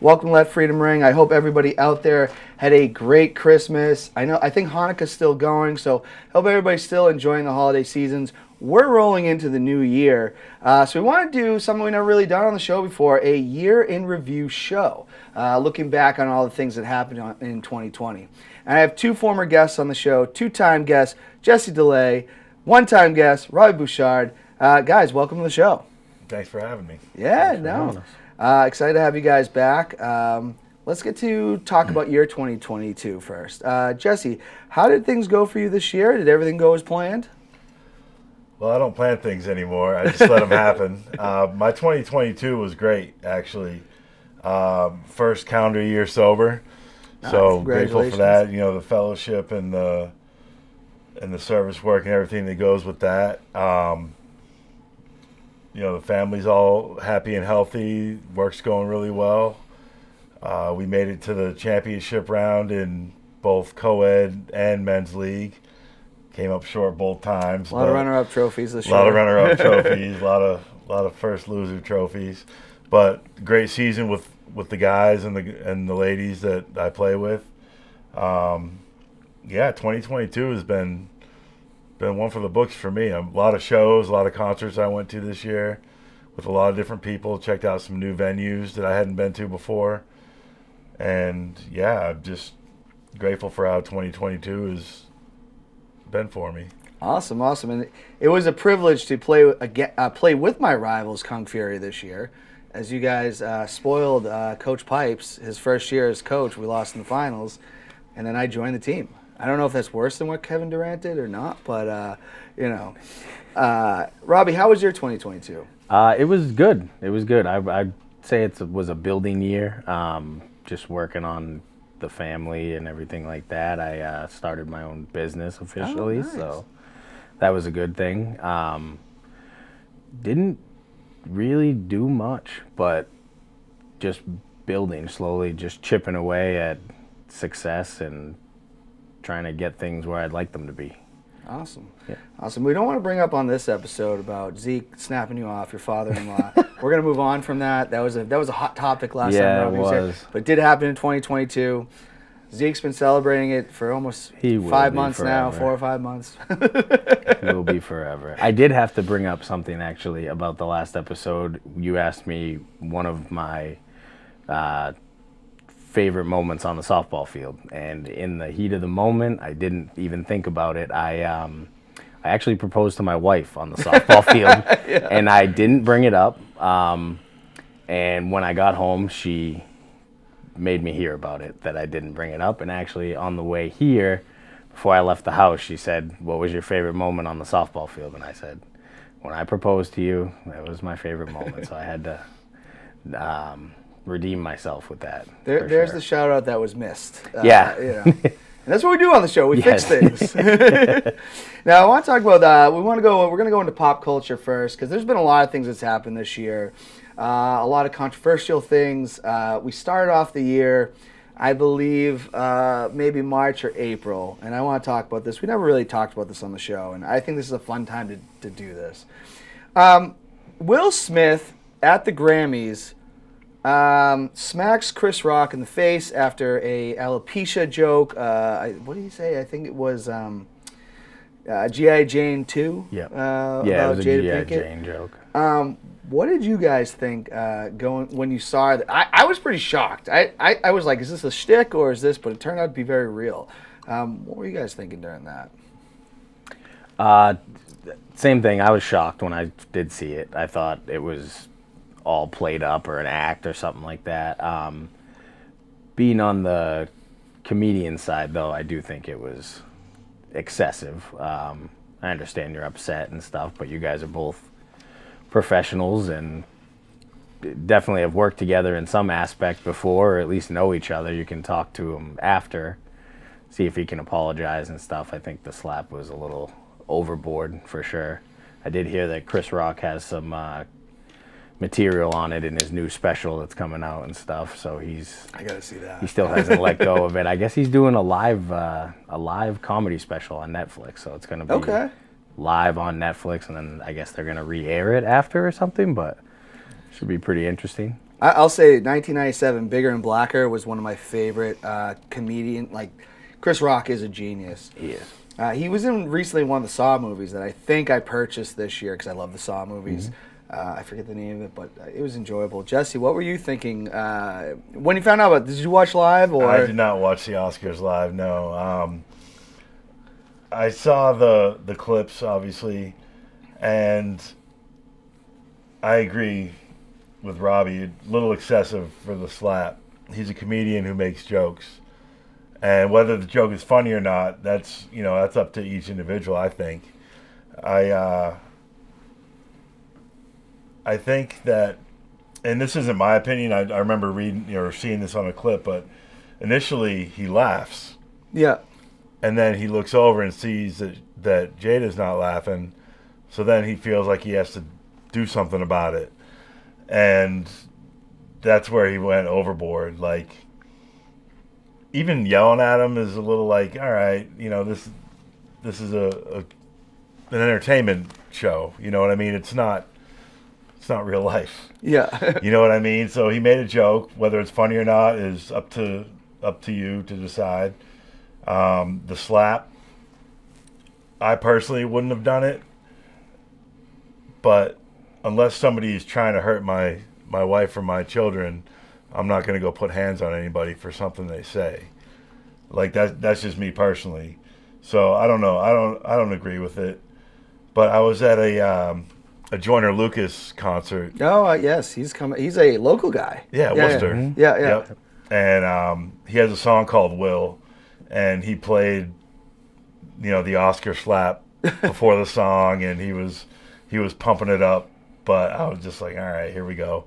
Welcome to Let Freedom Ring. I hope everybody out there had a great Christmas. I think Hanukkah's still going, so hope everybody's still enjoying the holiday seasons. We're rolling into the new year, so we want to do something we've never really done on the show before, a year in review show, looking back on all the things that happened in 2020. And I have two former guests on the show, two-time guest Dellea, one-time guest Robby Bouchard. Guys, welcome to the show. Thanks for having me. Yeah, no. Excited to have you guys back. Let's get to talk about year 2022 first. Jesse, how did things go for you this year? Did everything go as planned? Well, I don't plan things anymore. I just let them happen. My 2022 was great, actually. First calendar year sober. Nice. So grateful for that. You know, the fellowship and the service work and everything that goes with that. You know, the family's all happy and healthy. Work's going really well. We made it to the championship round in both co-ed and men's league. Came up short both times. A lot of runner-up trophies this year. A lot of runner-up trophies. A lot of first loser trophies. But great season with the guys and the ladies that I play with. Yeah, 2022 has been one for the books for me. A lot of shows, a lot of concerts I went to this year with a lot of different people. Checked out some new venues that I hadn't been to before. And yeah, I'm just grateful for how 2022 has been for me. Awesome. And it was a privilege to play with my rivals, Kung Fury, this year. As you guys spoiled Coach Pipes, his first year as coach, we lost in the finals, and then I joined the team. I don't know if that's worse than what Kevin Durant did or not, but, Robby, how was your 2022? It was good. I'd say it was a building year, just working on the family and everything like that. I started my own business officially, nice. So that was a good thing. Didn't really do much, but just building slowly, just chipping away at success and trying to get things where I'd like them to be. Awesome. Yeah. Awesome. We don't want to bring up on this episode about Zeke snapping you off, your father-in-law. We're going to move on from that. That was a hot topic last time Robby was here. But it did happen in 2022. Zeke's been celebrating it for almost 5 months now, 4 or 5 months. It will be forever. I did have to bring up something, actually, about the last episode. You asked me one of my favorite moments on the softball field, and in the heat of the moment, I didn't even think about it. I actually proposed to my wife on the softball field, yeah. And I didn't bring it up. And when I got home, she made me hear about it, that I didn't bring it up. And actually, on the way here, before I left the house, she said, "What was your favorite moment on the softball field?" And I said, "When I proposed to you, that was my favorite moment." So I had to redeem myself with that. There's the shout out that was missed. Yeah. And that's what we do on the show. We fix things. Now I want to talk about we're going to go into pop culture first, because there's been a lot of things that's happened this year. A lot of controversial things. We started off the year, I believe, maybe March or April, and I want to talk about this. We never really talked about this on the show, and I think this is a fun time to do this. Will Smith at the Grammys smacks Chris Rock in the face after a alopecia joke. What did he say? I think it was G.I. Jane 2. Yeah, it was a G.I. Jane joke. What did you guys think when you saw that? I was pretty shocked. I was like, is this a shtick or is this? But it turned out to be very real. What were you guys thinking during that? Same thing. I was shocked when I did see it. I thought it was all played up or an act or something like that. Being on the comedian side, though, I do think it was excessive. I understand you're upset and stuff, but you guys are both professionals and definitely have worked together in some aspect before, or at least know each other. You can talk to him after, see if he can apologize and stuff. I think the slap was a little overboard for sure. I did hear that Chris Rock has some material on it in his new special that's coming out and stuff, so I gotta see that. He still hasn't let go of it. I guess he's doing a live comedy special on Netflix, so it's gonna be live on Netflix, and then I guess they're gonna re-air it after or something, but it should be pretty interesting. I'll say 1997, Bigger and Blacker was one of my favorite comedian. Like, Chris Rock is a genius. He is. He was in recently one of the Saw movies that I think I purchased this year because I love the Saw movies. I forget the name of it, but it was enjoyable. Jesse, what were you thinking when you found out about it? Did you watch live? Or? I did not watch the Oscars live, no. I saw the clips, obviously, and I agree with Robby. A little excessive for the slap. He's a comedian who makes jokes. And whether the joke is funny or not, that's up to each individual, I think. I think that, and this isn't my opinion, I remember reading or seeing this on a clip, but initially he laughs. Yeah. And then he looks over and sees that Jada's not laughing, so then he feels like he has to do something about it. And that's where he went overboard. Like, even yelling at him is a little like, all right, this is an entertainment show. You know what I mean? It's not real life. Yeah. You know what I mean? So he made a joke. Whether it's funny or not is up to you to decide. The slap, I personally wouldn't have done it. But unless somebody is trying to hurt my wife or my children, I'm not going to go put hands on anybody for something they say. Like, that's just me personally. So I don't know. I don't agree with it. But I was at a Joyner Lucas concert. Oh, yes, he's coming. He's a local guy. Yeah, Worcester. Yeah. Yep. And he has a song called Will, and he played, the Oscar slap before the song, and he was pumping it up. But I was just like, all right, here we go.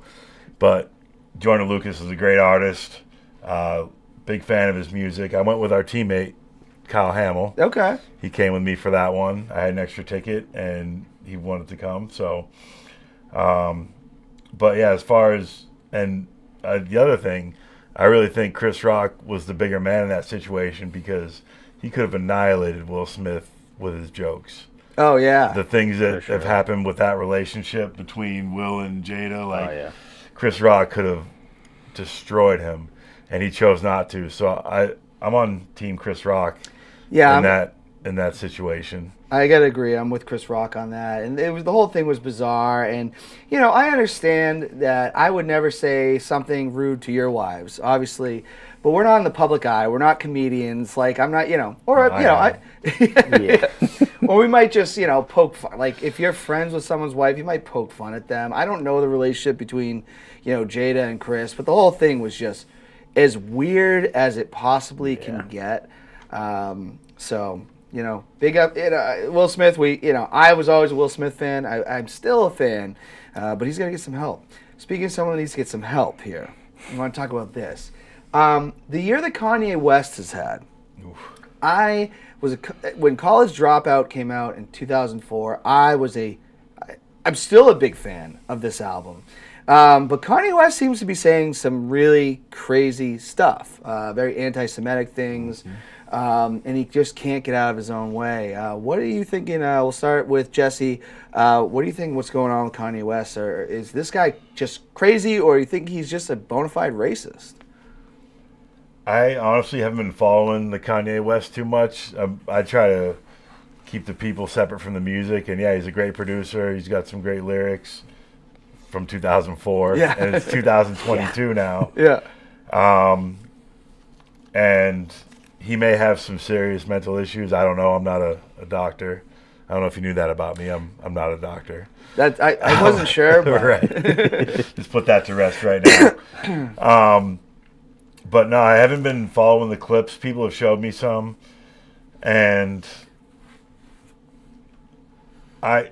But Joyner Lucas is a great artist. Big fan of his music. I went with our teammate, Kyle Hamill. Okay. He came with me for that one. I had an extra ticket, and he wanted to come. So, but yeah, as far as, and the other thing, I really think Chris Rock was the bigger man in that situation because he could have annihilated Will Smith with his jokes. Oh, yeah. The things that have happened with that relationship between Will and Jada, like Chris Rock could have destroyed him, and he chose not to. So I'm on Team Chris Rock. Yeah, in that situation. I gotta agree. I'm with Chris Rock on that, and the whole thing was bizarre. And I understand that I would never say something rude to your wives, obviously, but we're not in the public eye. We're not comedians. Like, I'm not, or we might just poke fun. Like, if you're friends with someone's wife, you might poke fun at them. I don't know the relationship between Jada and Chris, but the whole thing was just as weird as it possibly can get. So. Big up, Will Smith. I was always a Will Smith fan. I'm still a fan, but he's got to get some help. Speaking of someone that needs to get some help here, I want to talk about this. The year that Kanye West has had, when College Dropout came out in 2004, I'm still a big fan of this album. But Kanye West seems to be saying some really crazy stuff, very anti-Semitic things. And he just can't get out of his own way. What are you thinking? We'll start with Jesse. What do you think what's going on with Kanye West? Or is this guy just crazy, or you think he's just a bona fide racist? I honestly haven't been following the Kanye West too much. I try to keep the people separate from the music. And, yeah, he's a great producer. He's got some great lyrics from 2004. Yeah. And it's 2022 now. Yeah. And he may have some serious mental issues. I don't know. I'm not a doctor. I don't know if you knew that about me. I'm not a doctor. That I wasn't sure. But. Right. Just put that to rest right now. But no, I haven't been following the clips. People have showed me some, and I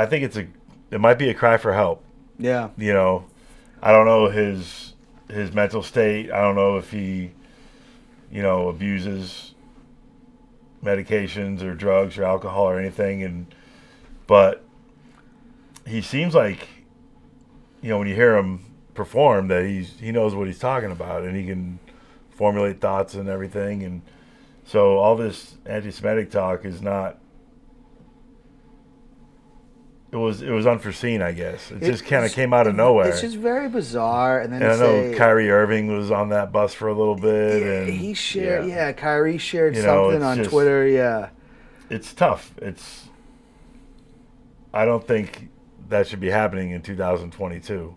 think it might be a cry for help. Yeah. I don't know his mental state. I don't know if he abuses medications or drugs or alcohol or anything, but he seems like, when you hear him perform, that he knows what he's talking about, and he can formulate thoughts and everything, and so all this anti-Semitic talk is not it was unforeseen, I guess. It just kind of came out of nowhere. It's just very bizarre. And then I know Kyrie Irving was on that bus for a little bit. Yeah, and he shared. Yeah, Kyrie shared You know, something it's on just- Twitter. Yeah. It's tough. I don't think that should be happening in 2022.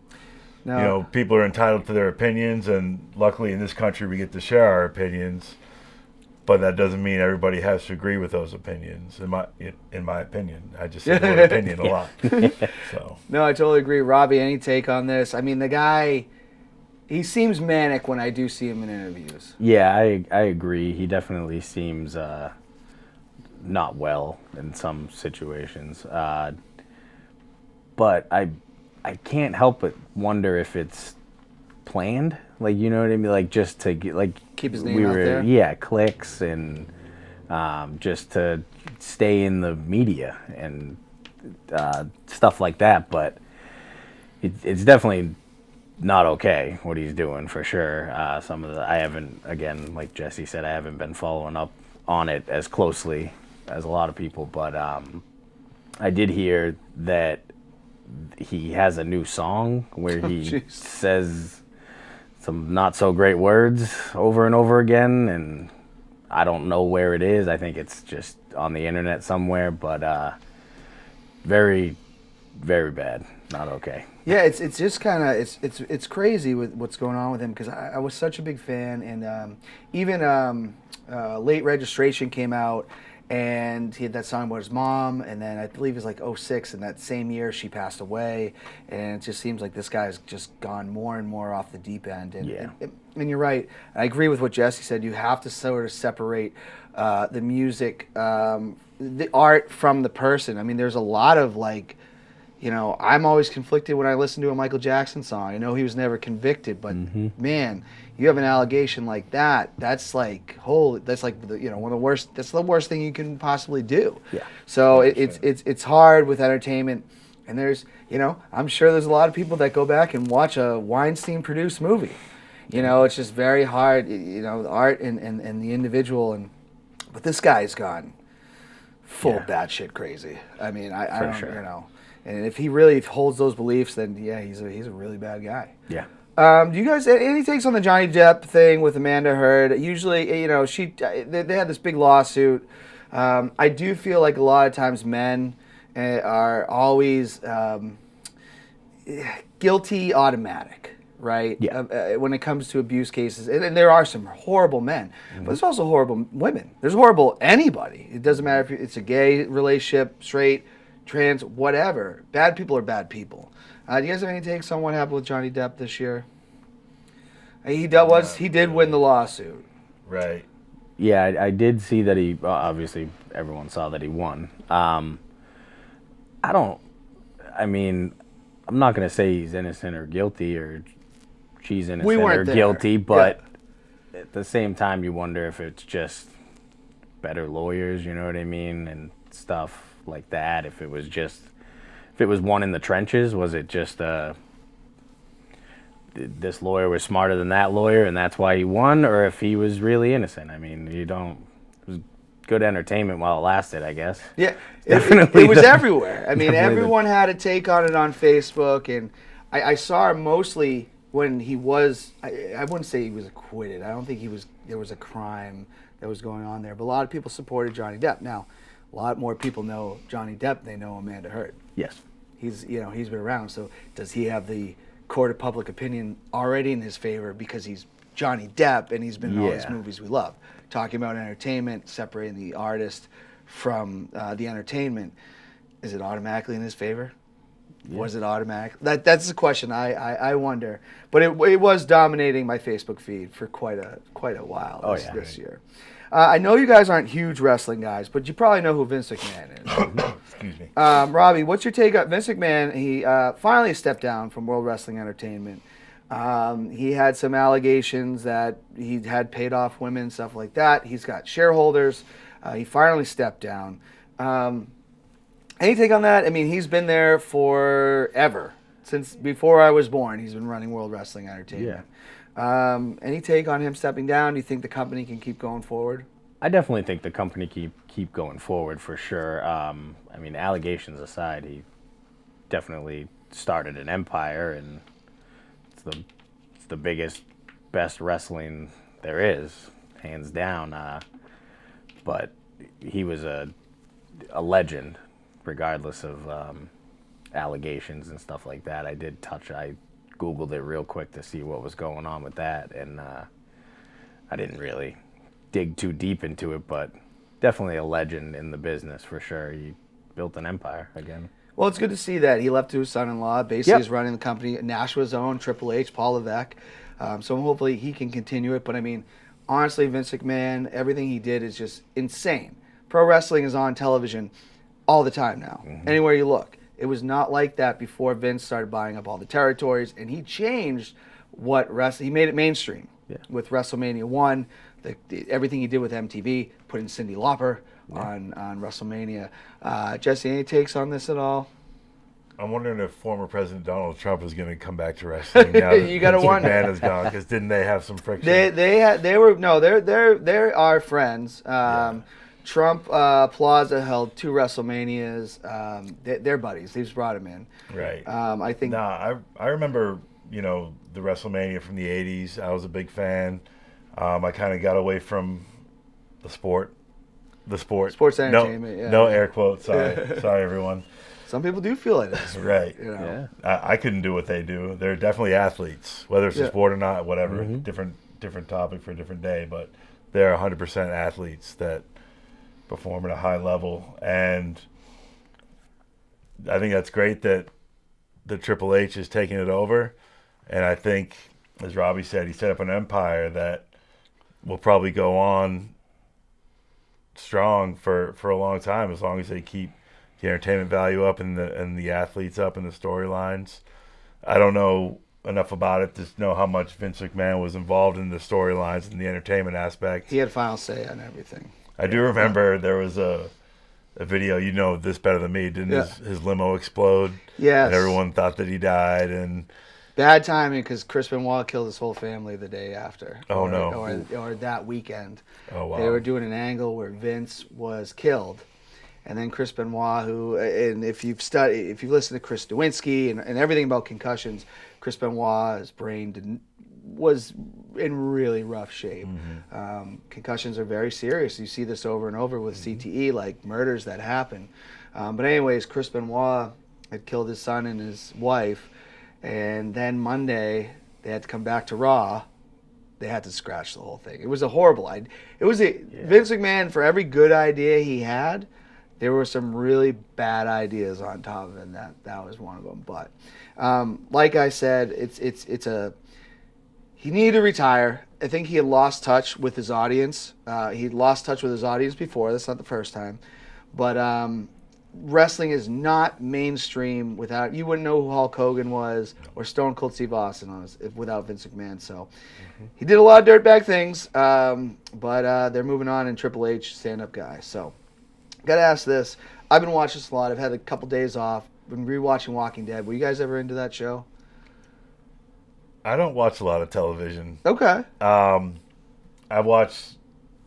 No. You know, people are entitled to their opinions, and luckily in this country we get to share our opinions. But that doesn't mean everybody has to agree with those opinions. In my opinion, I just say the word opinion a lot. So No, I totally agree. Robby, any take on this? I mean, the guy, he seems manic when I do see him in interviews. Yeah, I agree. He definitely seems not well in some situations. But I can't help but wonder if it's planned. Like, you know what I mean? Like, just to get, like, Keep his name out there? Yeah, clicks and just to stay in the media and stuff like that. But it's definitely not okay what he's doing, for sure. I haven't, again, like Jesse said, I haven't been following up on it as closely as a lot of people, but I did hear that he has a new song where he says some not so great words over and over again, and I don't know where it is. I think it's just on the internet somewhere, but very, very bad. Not okay. Yeah, it's just kind of it's crazy with what's going on with him, because I was such a big fan, and even Late Registration came out, and he had that song about his mom, and then I believe it was like '06, and that same year she passed away, and it just seems like this guy's just gone more and more off the deep end. And, Yeah. and you're right. I agree with what Jesse said. You have to sort of separate the music, the art from the person. I mean, there's a lot of like, you know, I'm always conflicted when I listen to a Michael Jackson song. I know he was never convicted, but man, you have an allegation like that. That's like that's like one of the worst. That's the worst thing you can possibly do. Yeah. So it's hard with entertainment, and there's, you know, I'm sure there's a lot of people that go back and watch a Weinstein produced movie. You know, it's just very hard. You know, the art and the individual, but this guy's gone full batshit crazy. I mean, I don't, sure. you know. And if he really holds those beliefs, then yeah, he's a really bad guy. Yeah. Do you guys any takes on the Johnny Depp thing with Amanda Heard? Usually, you know, they had this big lawsuit. I do feel like a lot of times men are always guilty automatic, right? Yeah. When it comes to abuse cases, and there are some horrible men, but there's also horrible women. There's horrible anybody. It doesn't matter if it's a gay relationship, straight, trans, whatever. Bad people are bad people. Do you guys have any takes on what happened with Johnny Depp this year? He did win the lawsuit. right. Yeah, I did see that he, obviously everyone saw that he won. I'm not going to say he's innocent or guilty or she's innocent or there. guilty, but at the same time you wonder if it's just better lawyers, you know what I mean, and stuff like that. If it was one in the trenches, was it just this lawyer was smarter than that lawyer and that's why he won, or if he was really innocent? I mean, it was good entertainment while it lasted, I guess. Yeah, Definitely it was the- everywhere. I mean, definitely everyone had a take on it on Facebook, and I saw him mostly when he was, I wouldn't say he was acquitted. I don't think there was a crime that was going on there, but a lot of people supported Johnny Depp. Now, a lot more people know Johnny Depp than they know Amanda Heard. Yes. He's been around, so does he have the court of public opinion already in his favor because he's Johnny Depp and he's been in all these Yeah. movies we love? Talking about entertainment, separating the artist from the entertainment, is it automatically in his favor? Yeah. Was it automatic? That's the question I wonder. But it was dominating my Facebook feed for quite a while this year. I know you guys aren't huge wrestling guys, but you probably know who Vince McMahon is. Excuse me. Robby, what's your take on Vince McMahon? He finally stepped down from World Wrestling Entertainment. He had some allegations that he had paid off women, stuff like that. He's got shareholders. He finally stepped down. Any take on that? I mean, he's been there forever. Since before I was born, he's been running World Wrestling Entertainment. Any take on him stepping down? Do you think the company can keep going forward? I definitely think the company keep going forward for sure. I mean, allegations aside, definitely started an empire, and it's the biggest, best wrestling there is, hands down. But he was a legend, regardless of allegations and stuff like that. I Googled it real quick to see what was going on with that, and I didn't really dig too deep into it, but definitely a legend in the business for sure. He built an empire again. Well, it's good to see that he left to his son-in-law. Basically, he's running the company, Nashua's own, Triple H, Paul Levesque. So hopefully he can continue it. But I mean, honestly, Vince McMahon, everything he did is just insane. Pro wrestling is on television all the time now, anywhere you look. It was not like that before Vince started buying up all the territories, and he changed what wrestling. He made it mainstream with WrestleMania 1, everything he did with MTV, putting Cyndi Lauper on WrestleMania. Jesse, any takes on this at all? I'm wondering if former President Donald Trump is going to come back to wrestling now that You gotta wonder. McMahon is gone, because didn't they have some friction? They're friends. Trump Plaza held 2 WrestleManias. They're buddies. He's brought him in. Right. I think. I remember, the WrestleMania from the 80s. I was a big fan. I kind of got away from the sport. Sports entertainment. No air quotes. Sorry. Sorry, everyone. Some people do feel it. Right. Yeah. I couldn't do what they do. They're definitely athletes, whether it's a sport or not, whatever. Different topic for a different day, but they're 100% athletes that perform at a high level, and I think that's great that the Triple H is taking it over. And I think, as Robby said, he set up an empire that will probably go on strong for a long time, as long as they keep the entertainment value up and the athletes up and the storylines. I don't know enough about it to know how much Vince McMahon was involved in the storylines and the entertainment aspect. He had final say on everything. I do remember there was a video, you know this better than me, didn't his limo explode? Yes. And everyone thought that he died. And bad timing, because Chris Benoit killed his whole family the day after. Oh, no. Or that weekend. Oh, wow. They were doing an angle where Vince was killed. And then Chris Benoit, and if you've listened to Chris Nowinski and everything about concussions, Chris Benoit's brain was in really rough shape. Concussions are very serious. You see this over and over with CTE, like murders that happen. But anyways, Chris Benoit had killed his son and his wife, and then Monday they had to come back to Raw. They had to scratch the whole thing. It was a horrible idea. Vince McMahon, for every good idea he had, there were some really bad ideas on top of it, and that was one of them. But like I said, he needed to retire. I think he had lost touch with his audience. He'd lost touch with his audience before. That's not the first time. But wrestling is not mainstream without... You wouldn't know who Hulk Hogan was or Stone Cold Steve Austin was without Vince McMahon. So he did a lot of dirtbag things, but they're moving on, and Triple H, stand-up guy. So got to ask this. I've been watching this a lot. I've had a couple days off. Been rewatching Walking Dead. Were you guys ever into that show? I don't watch a lot of television. Okay. I watched,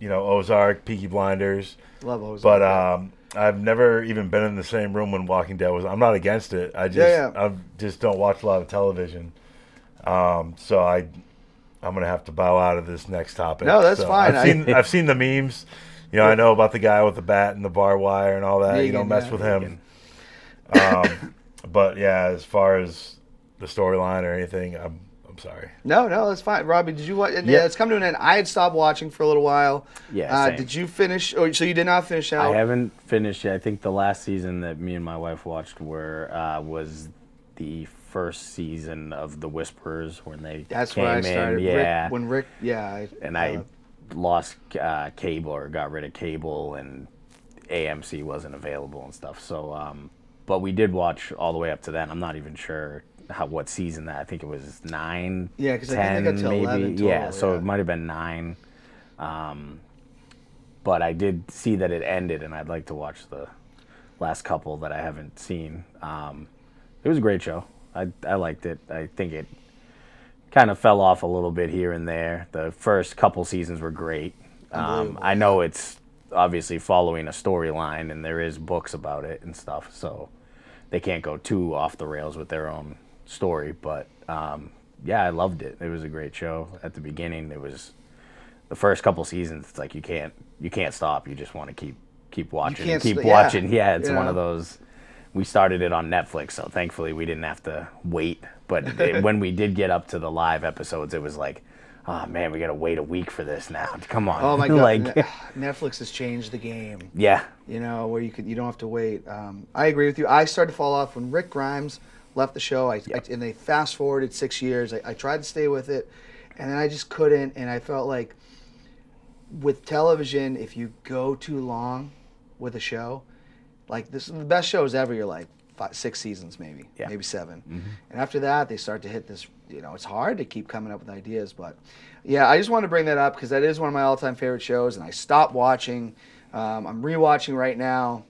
Ozark, Peaky Blinders. Love Ozark. But I've never even been in the same room when Walking Dead was. I'm not against it. I just don't watch a lot of television. So I'm gonna have to bow out of this next topic. No, that's fine. I've seen the memes. I know about the guy with the bat and the barbed wire and all that. You don't mess with him. But yeah, as far as the storyline or anything, I'm sorry. No, that's fine. Robby, did you watch? Yeah, it's come to an end. I had stopped watching for a little while. Yeah. Did you finish? Oh, so you did not finish out? I haven't finished yet. I think the last season that me and my wife watched was the first season of The Whisperers when they That's came where I started. in. Yeah. Rick, I lost cable or got rid of cable, and AMC wasn't available and stuff. So, but we did watch all the way up to then. I'm not even sure what season that. I think it was 9. Yeah, because I 10, think they got to maybe. 11 total. Yeah, so it might have been 9. But I did see that it ended, and I'd like to watch the last couple that I haven't seen. It was a great show. I liked it. I think it kind of fell off a little bit here and there. The first couple seasons were great. I know it's obviously following a storyline, and there is books about it and stuff. So they can't go too off the rails with their own story. But yeah, I loved it. It was a great show at the beginning. It was the first couple seasons. It's like you can't stop. You just want to keep watching, watching. Yeah, it's one of those. We started it on Netflix, so thankfully we didn't have to wait. But when we did get up to the live episodes, it was like, oh man, we got to wait a week for this now. Come on. Oh my God, Netflix has changed the game. Yeah. You know, where you don't have to wait. I agree with you. I started to fall off when Rick Grimes left the show. And they fast forwarded 6 years. I tried to stay with it, and then I just couldn't. And I felt like with television, if you go too long with a show, like this is the best shows ever. You're like 6 seasons, maybe 7. Mm-hmm. And after that, they start to hit this. You know, it's hard to keep coming up with ideas. But yeah, I just wanted to bring that up because that is one of my all-time favorite shows, and I stopped watching. I'm rewatching right now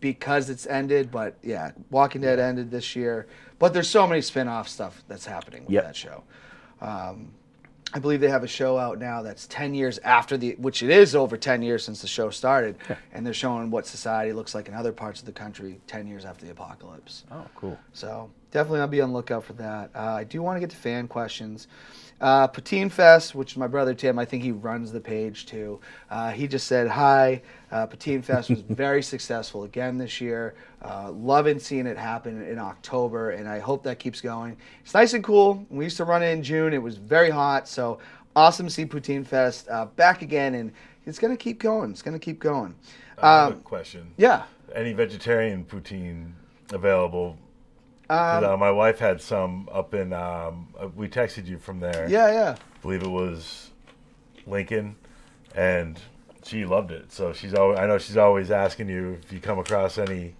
because it's ended. But yeah, Walking Dead ended this year. But there's so many spin-off stuff that's happening with that show. I believe they have a show out now that's 10 years after which it is over 10 years since the show started, and they're showing what society looks like in other parts of the country 10 years after the apocalypse. Oh, cool. So definitely I'll be on the lookout for that. I do want to get to fan questions. Poutine Fest, which is my brother Tim, I think he runs the page too. He just said, hi, Poutine Fest was very successful again this year. Loving seeing it happen in October, and I hope that keeps going. It's nice and cool. We used to run it in June. It was very hot, so awesome to see Poutine Fest back again, and it's going to keep going. It's going to keep going. I have a question. Yeah. Any vegetarian poutine available? My wife had some up in, we texted you from there. Yeah. I believe it was Lincoln, and she loved it. So I know she's always asking you if you come across any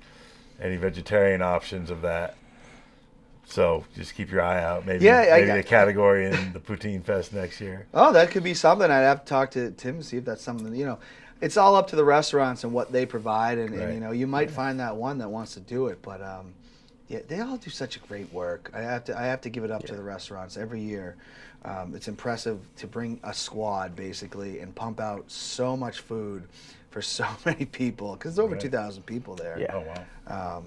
vegetarian options of that. So just keep your eye out. Maybe a category in the Poutine Fest next year. Oh, that could be something. I'd have to talk to Tim to see if that's something, it's all up to the restaurants and what they provide. And you might find that one that wants to do it. But, yeah, they all do such a great work. I have to give it up to the restaurants every year. It's impressive to bring a squad basically and pump out so much food for so many people because there's over 2,000 people there. Yeah. Oh wow.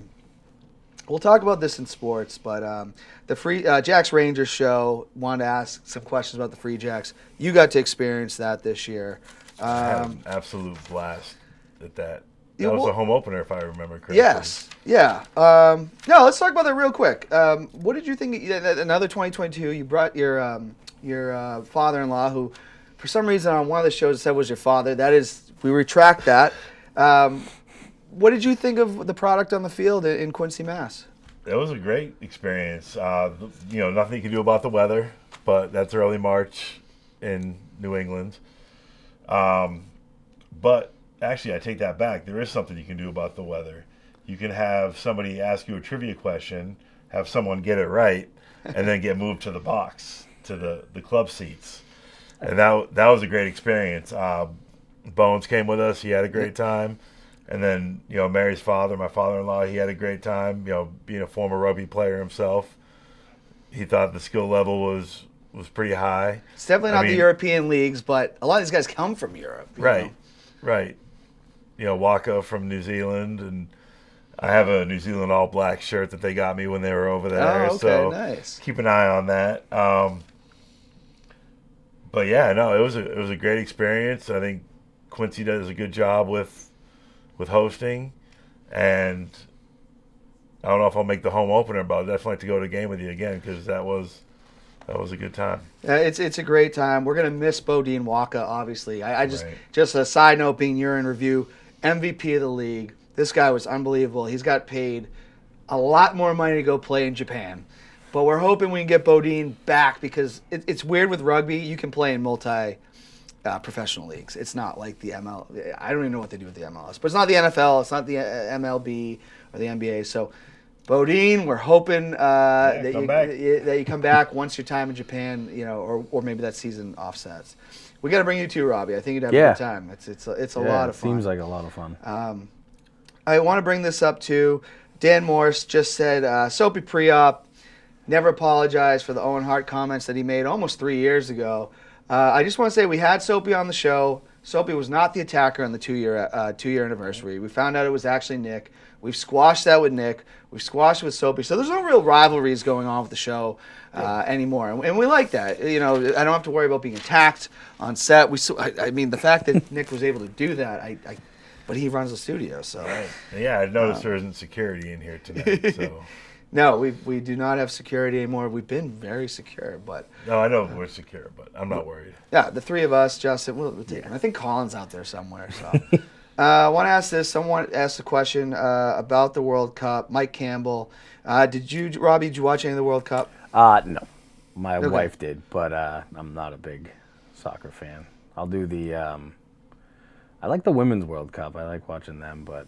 We'll talk about this in sports, but the Free Jacks Rangers show wanted to ask some questions about the Free Jacks. You got to experience that this year. I had an absolute blast at that. That was a home opener, if I remember correctly. Yes. Yeah. No, let's talk about that real quick. What did you think? Another 2022. You brought your father-in-law, who, for some reason, on one of the shows said was your father. That is, we retract that. What did you think of the product on the field in Quincy, Mass? It was a great experience. Nothing you can do about the weather, but that's early March in New England. But actually, I take that back. There is something you can do about the weather. You can have somebody ask you a trivia question, have someone get it right, and then get moved to the box, to the club seats. And that was a great experience. Bones came with us. He had a great time. And then, Mary's father, my father-in-law, he had a great time. Being a former rugby player himself, he thought the skill level was pretty high. It's definitely not the European leagues, but a lot of these guys come from Europe. Right. Waka from New Zealand, and I have a New Zealand All Black shirt that they got me when they were over there. Oh, okay, so nice. Keep an eye on that. But yeah, no, it was a great experience. I think Quincy does a good job with hosting, and I don't know if I'll make the home opener, but I'd definitely like to go to a game with you again because that was a good time. It's a great time. We're gonna miss Bodine Waka, obviously. I just a side note, being urine review, MVP of the league. This guy was unbelievable. He's got paid a lot more money to go play in Japan, but we're hoping we can get Bodine back because it's weird with rugby. You can play in professional leagues. It's not like the ML. I don't even know what they do with the MLS, but it's not the NFL. It's not the MLB or the NBA. So, Bodine, we're hoping that you come back once your time in Japan, or maybe that season offsets. We got to bring you too, Robby. I think you'd have a good time. It's a lot of fun. Seems like a lot of fun. I want to bring this up too. Dan Morse just said Soapy pre-op never apologized for the Owen Hart comments that he made almost 3 years ago. I just want to say we had Soapy on the show. Soapy was not the attacker on the two-year anniversary. We found out it was actually Nick. We've squashed that with Nick. We've squashed it with Soapy. So there's no real rivalries going on with the show anymore, and we like that. I don't have to worry about being attacked on set. I mean, the fact that Nick was able to do that, but he runs the studio, so. Right. Yeah, I noticed there isn't security in here tonight, so. No, we do not have security anymore. We've been very secure, but. No, I know we're secure, but I'm not worried. Yeah, the three of us, Justin, we'll take him. I think Colin's out there somewhere, so. I want to ask this. Someone asked a question about the World Cup. Mike Campbell. Robbie, did you watch any of the World Cup? No. My wife did, but I'm not a big soccer fan. I'll do I like the Women's World Cup. I like watching them, but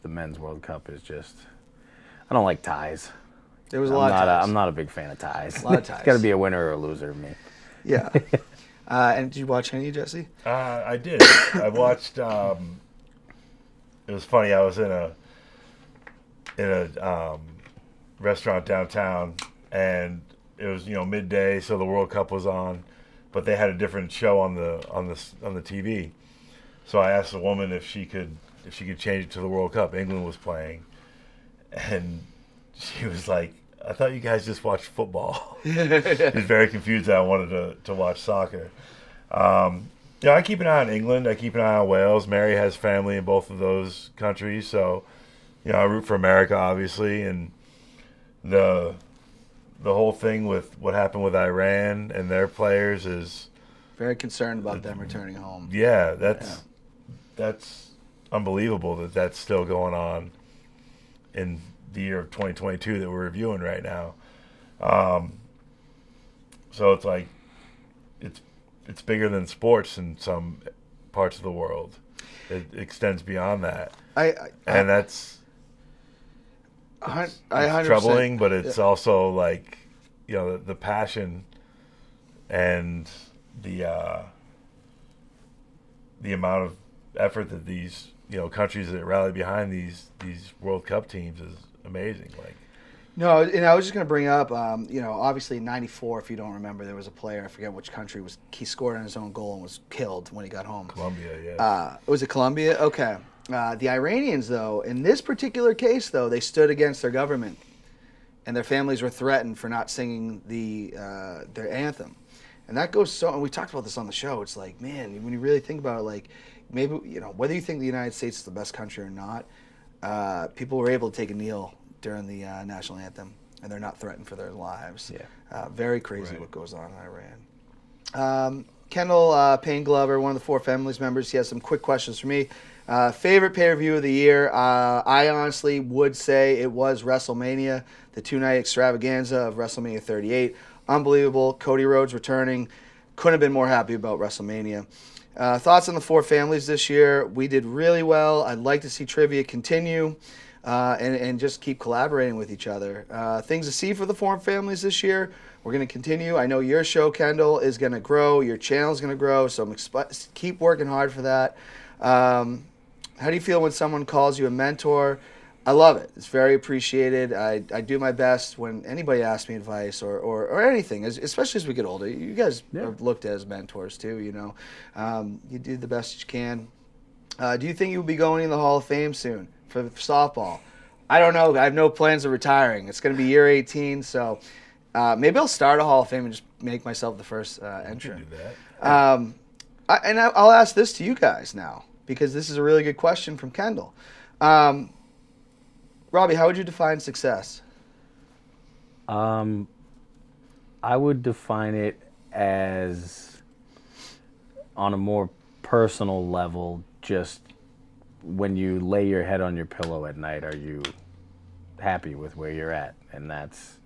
the Men's World Cup is just, I don't like ties. There was a lot of ties. I'm not a big fan of ties. A lot of ties. It's got to be a winner or a loser to me. Yeah. And did you watch any, Jesse? I did. I watched. It was funny. I was in a restaurant downtown, and it was midday, so the World Cup was on, but they had a different show on the TV. So I asked the woman if she could change it to the World Cup. England was playing, and she was like, "I thought you guys just watched football." She was very confused that I wanted to watch soccer. I keep an eye on England. I keep an eye on Wales. Mary has family in both of those countries, so I root for America, obviously. And the whole thing with what happened with Iran and their players is very concerned about them returning home. Yeah, that's unbelievable that that's still going on in the year of 2022 that we're reviewing right now. So it's like it's bigger than sports in some parts of the world. It extends beyond that, and that's troubling. But it's also like the passion and the amount of effort that these countries that rally behind these World Cup teams is amazing. No, and I was just going to bring up, obviously in '94, if you don't remember, there was a player, I forget which country, he scored on his own goal and was killed when he got home. Colombia, yes. Was it Colombia? Okay. The Iranians, though, in this particular case, though, they stood against their government, and their families were threatened for not singing their anthem. And that goes and we talked about this on the show, it's like, man, when you really think about it, like, maybe, whether you think the United States is the best country or not, people were able to take a kneel during the national anthem, and they're not threatened for their lives. Yeah. Very crazy what goes on in Iran. Kendall Payne Glover, one of the four families members, he has some quick questions for me. Favorite pay-per-view of the year? I honestly would say it was WrestleMania, the two-night extravaganza of WrestleMania 38. Unbelievable. Cody Rhodes returning. Couldn't have been more happy about WrestleMania. Thoughts on the four families this year? We did really well. I'd like to see trivia continue and just keep collaborating with each other. Things to see for the four families this year. We're going to continue. I know your show, Kendall, is going to grow. Your channel is going to grow, so keep working hard for that. How do you feel when someone calls you a mentor? I love it. It's very appreciated. I do my best when anybody asks me advice or anything, especially as we get older. You guys are looked at as mentors too, You do the best you can. Do you think you'll be going in the Hall of Fame soon for softball? I don't know. I have no plans of retiring. It's going to be year 18, so maybe I'll start a Hall of Fame and just make myself the first entrant. You can do that. I'll ask this to you guys now, because this is a really good question from Kendall. Robby, how would you define success? I would define it as, on a more personal level, just when you lay your head on your pillow at night, are you happy with where you're at? And that's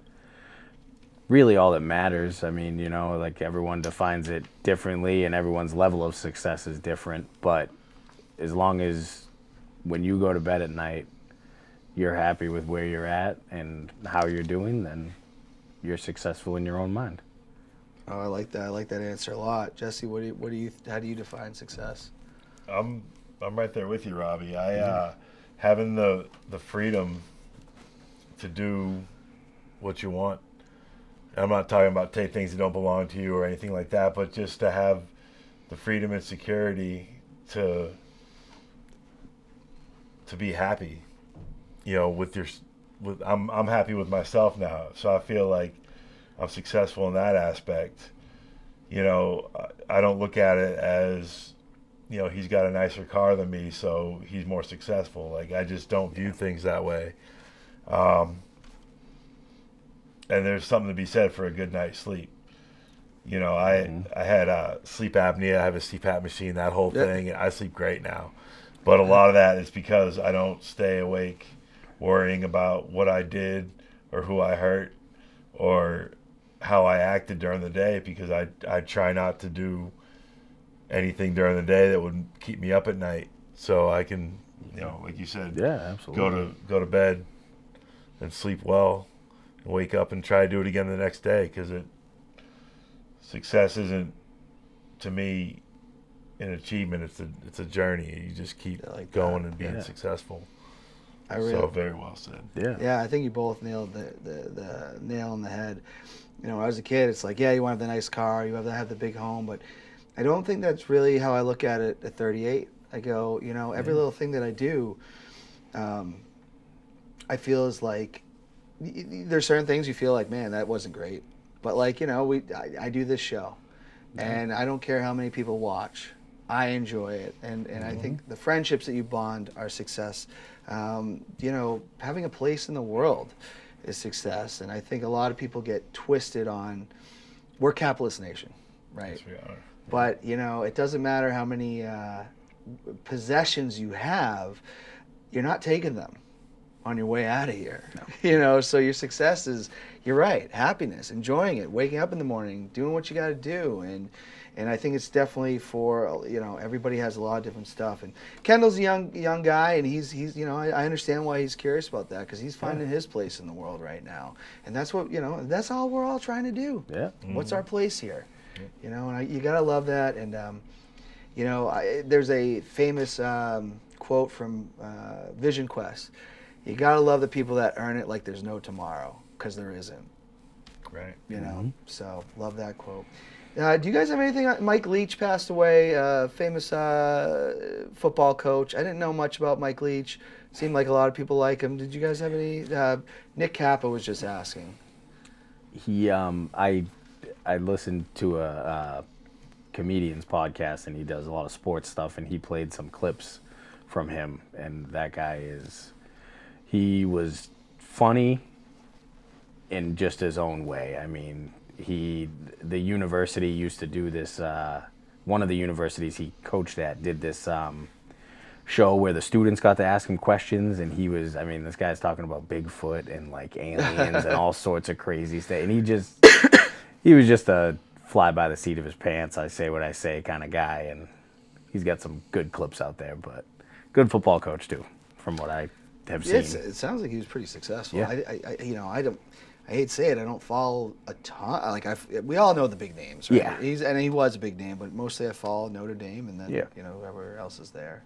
really all that matters. I mean, like everyone defines it differently and everyone's level of success is different. But as long as when you go to bed at night, you're happy with where you're at and how you're doing, then you're successful in your own mind. Oh, I like that. I like that answer a lot. Jesse, how do you define success? I'm right there with you, Robby. Having the freedom to do what you want. I'm not talking about take things that don't belong to you or anything like that, but just to have the freedom and security to be happy, I'm happy with myself now, so I feel like I'm successful in that aspect. I don't look at it as, he's got a nicer car than me, so he's more successful. Like, I just don't view things that way. And there's something to be said for a good night's sleep. I had sleep apnea. I have a CPAP machine, that whole thing. And I sleep great now. But a lot of that is because I don't stay awake worrying about what I did or who I hurt or how I acted during the day, because I try not to do anything during the day that would keep me up at night, so I can, like you said, absolutely, go to bed and sleep well and wake up and try to do it again the next day, because success isn't, to me, an achievement. It's a journey. You just keep going and being successful. So very well said. Yeah, I think you both nailed the nail on the head. When I was a kid, it's like, you want to have the nice car, you have to have the big home, but I don't think that's really how I look at it at 38. I go, every little thing that I do, I feel is like, there's certain things you feel like, man, that wasn't great. But I do this show, and I don't care how many people watch. I enjoy it, and I think the friendships that you bond are success. Having a place in the world is success, and I think a lot of people get twisted on, we're capitalist nation, right? Yes, we are. But it doesn't matter how many possessions you have, you're not taking them on your way out of here. No. So your success is, you're right, happiness, enjoying it, waking up in the morning, doing what you got to do, and I think it's definitely for, everybody has a lot of different stuff. And Kendall's a young guy, and he's I understand why he's curious about that, because he's finding his place in the world right now, and that's what that's all we're all trying to do. Yeah. What's our place here? And you gotta love that. And there's a famous quote from Vision Quest. You gotta love the people that earn it like there's no tomorrow, because there isn't. Right. So love that quote. Do you guys have anything? Mike Leach passed away, famous football coach. I didn't know much about Mike Leach. Seemed like a lot of people like him. Did you guys have any? Nick Kappa was just asking. I listened to a comedian's podcast, and he does a lot of sports stuff, and he played some clips from him, and that guy he was funny in just his own way. I mean, the university used to do this, one of the universities he coached at did this show where the students got to ask him questions, and this guy's talking about Bigfoot and like aliens and all sorts of crazy stuff, and he was just a fly by the seat of his pants, I say what I say kind of guy, and he's got some good clips out there, but good football coach too, from what I have seen. It sounds like he was pretty successful. Yeah. I hate to say it, I don't follow a ton. We all know the big names, right? Yeah. He was a big name, but mostly I follow Notre Dame, and then whoever else is there.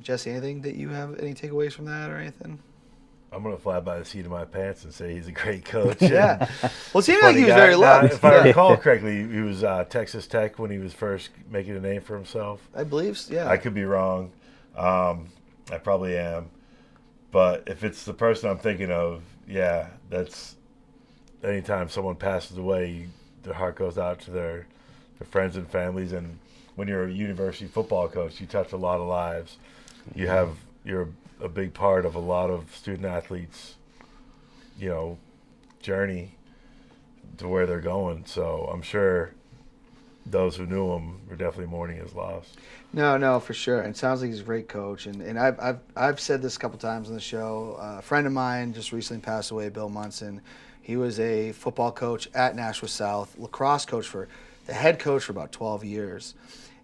Jesse, anything that you have any takeaways from that or anything? I'm going to fly by the seat of my pants and say he's a great coach. Yeah. Well, it seemed like he was very loved. If I recall correctly, he was Texas Tech when he was first making a name for himself. I believe, yeah. I could be wrong. I probably am. But if it's the person I'm thinking of, that's anytime someone passes away, their heart goes out to their friends and families. And when you're a university football coach, you touch a lot of lives. You're a big part of a lot of student athletes, journey to where they're going. So I'm sure those who knew him were definitely mourning his loss. No, for sure. And it sounds like he's a great coach. And I've said this a couple times on the show. A friend of mine just recently passed away, Bill Munson. He was a football coach at Nashua South, lacrosse coach the head coach for about 12 years.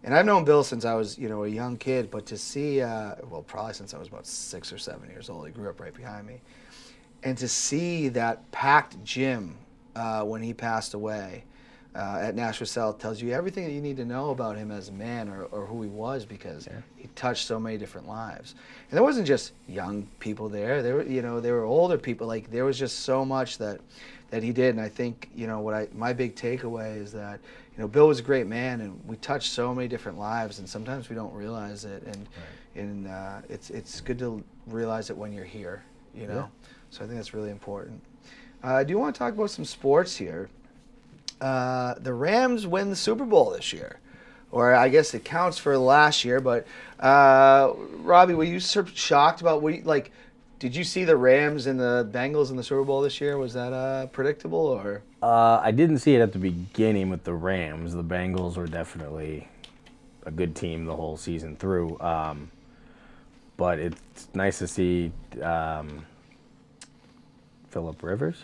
And I've known Bill since I was, a young kid, but to see, probably since I was about 6 or 7 years old. He grew up right behind me. And to see that packed gym when he passed away, at Nashville South tells you everything that you need to know about him as a man or who he was, because he touched so many different lives. And there wasn't just young people there. There were, there were older people. Like, there was just so much that he did. And I think, my big takeaway is that, Bill was a great man, and we touched so many different lives, and sometimes we don't realize it. And it's good to realize it when you're here, Yeah. So I think that's really important. Do you want to talk about some sports here? The Rams win the Super Bowl this year, or I guess it counts for last year. But Robby, were you shocked about did you see the Rams and the Bengals in the Super Bowl this year? Was that predictable, or? I didn't see it at the beginning with the Rams. The Bengals were definitely a good team the whole season through. But it's nice to see Phillip Rivers.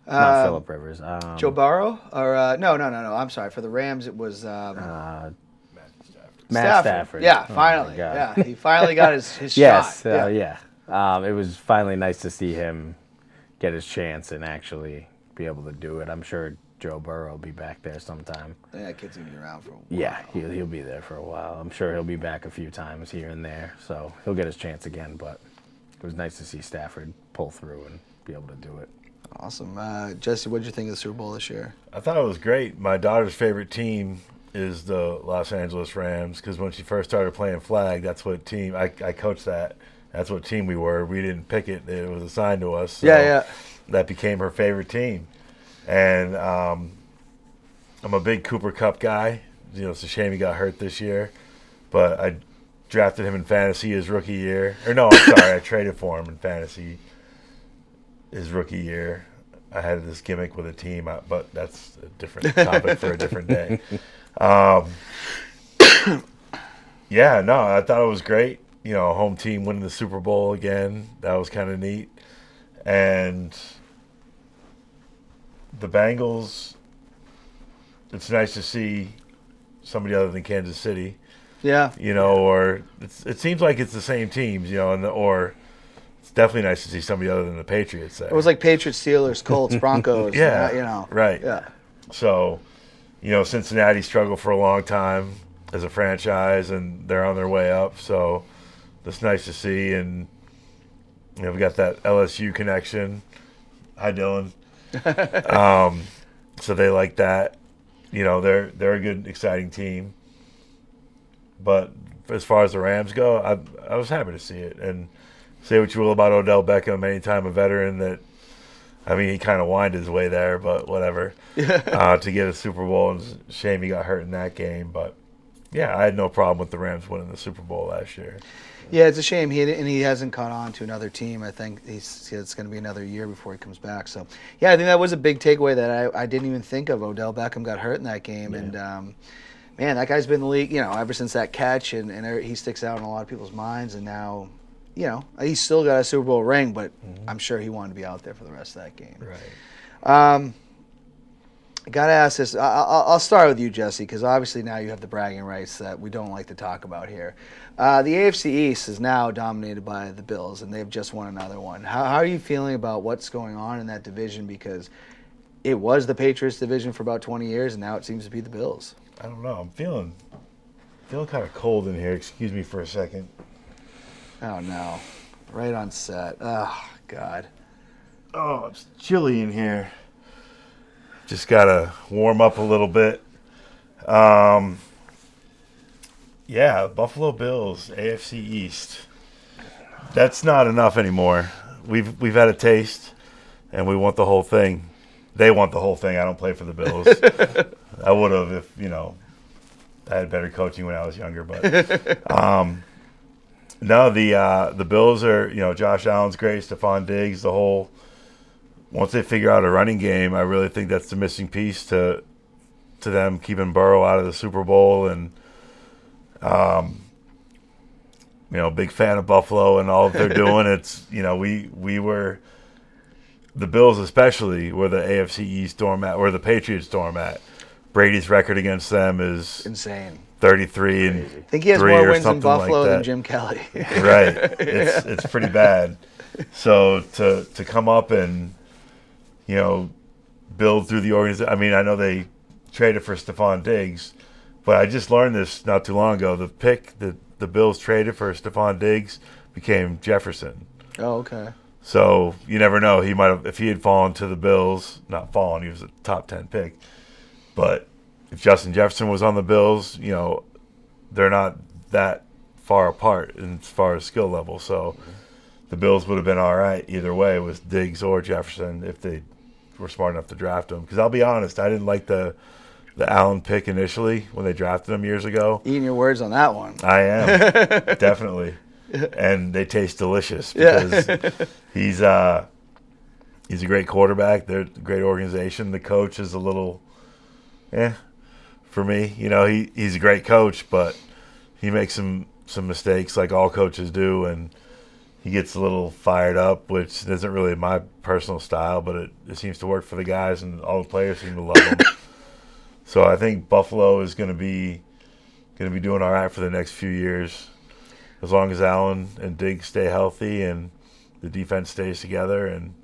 Not Phillip Rivers. Joe Burrow? Or no. I'm sorry. For the Rams, it was Matt Stafford. Stafford. Yeah, Oh, finally. my God. Yeah, he finally got his Yes, shot. yeah. It was finally nice to see him get his chance and actually be able to do it. I'm sure Joe Burrow will be back there sometime. Yeah, that kid's gonna be around for a while. Yeah, he'll be there for a while. I'm sure he'll be back a few times here and there, so he'll get his chance again. But it was nice to see Stafford pull through and be able to do it. Awesome. Jesse, what did you think of the Super Bowl this year? I thought it was great. My daughter's favorite team is the Los Angeles Rams, because when she first started playing flag, that's what team I coached that. That's what team we were. We didn't pick it; it was assigned to us. So Yeah. that became her favorite team. And I'm a big Cooper Kupp guy. It's a shame he got hurt this year, but I drafted him in fantasy his rookie year. Or no, I'm sorry, I traded for him in fantasy his rookie year. I had this gimmick with a team, but that's a different topic for a different day. Yeah, no, I thought it was great. Home team winning the Super Bowl again. That was kind of neat. And the Bengals, it's nice to see somebody other than Kansas City. Yeah. Or it seems like it's the same teams, or it's definitely nice to see somebody other than the Patriots there. It was like Patriots, Steelers, Colts, Broncos. Yeah. Right. Yeah. So, Cincinnati struggled for a long time as a franchise, and they're on their way up. So that's nice to see. And, we got that LSU connection. Hi, Dylan. So they like that. They're a good, exciting team. But as far as the Rams go, I was happy to see it. And say what you will about Odell Beckham, anytime a veteran he kind of whined his way there, but whatever, to get a Super Bowl. And it's a shame he got hurt in that game. But, yeah, I had no problem with the Rams winning the Super Bowl last year. Yeah, it's a shame. He hasn't caught on to another team. I think it's going to be another year before he comes back. So, yeah, I think that was a big takeaway that I didn't even think of. Odell Beckham got hurt in that game. Yeah. And, man, that guy's been in the league, ever since that catch. And he sticks out in a lot of people's minds. And now, he's still got a Super Bowl ring, but I'm sure he wanted to be out there for the rest of that game. Right. I got to ask this. I'll start with you, Jesse, because obviously now you have the bragging rights that we don't like to talk about here. The AFC East is now dominated by the Bills, and they've just won another one. How are you feeling about what's going on in that division? Because it was the Patriots division for about 20 years, and now it seems to be the Bills. I don't know. I'm feeling kind of cold in here. Excuse me for a second. Oh, no. Right on set. Oh, God. Oh, it's chilly in here. Just got to warm up a little bit. Yeah, Buffalo Bills, AFC East. That's not enough anymore. We've had a taste, and we want the whole thing. They want the whole thing. I don't play for the Bills. I would have if, I had better coaching when I was younger. But no, the Bills are, Josh Allen's great, Stephon Diggs, the whole. Once they figure out a running game, I really think that's the missing piece to them keeping Burrow out of the Super Bowl. And, big fan of Buffalo and all that they're doing. It's, we were, the Bills especially, were the AFC East doormat, or the Patriots doormat. Brady's record against them is insane. 33 and 3 I think he has more wins in Buffalo like than Jim Kelly. Right. It's pretty bad. So to come up and, build through the organization. I mean, I know they traded for Stephon Diggs. But I just learned this not too long ago. The pick that the Bills traded for Stephon Diggs became Jefferson. Oh, okay. So you never know. He might have, if he had fallen to the Bills, not fallen, he was a top 10 pick. But if Justin Jefferson was on the Bills, they're not that far apart as far as skill level. So the Bills would have been all right either way with Diggs or Jefferson if they were smart enough to draft him. Because I'll be honest, I didn't like the Allen pick initially when they drafted him years ago. Eating your words on that one. I am, definitely. And they taste delicious because he's a great quarterback. They're a great organization. The coach is a little, for me. He's a great coach, but he makes some mistakes like all coaches do, and he gets a little fired up, which isn't really my personal style, but it seems to work for the guys, and all the players seem to love him. So I think Buffalo is going to be doing all right for the next few years, as long as Allen and Diggs stay healthy and the defense stays together. And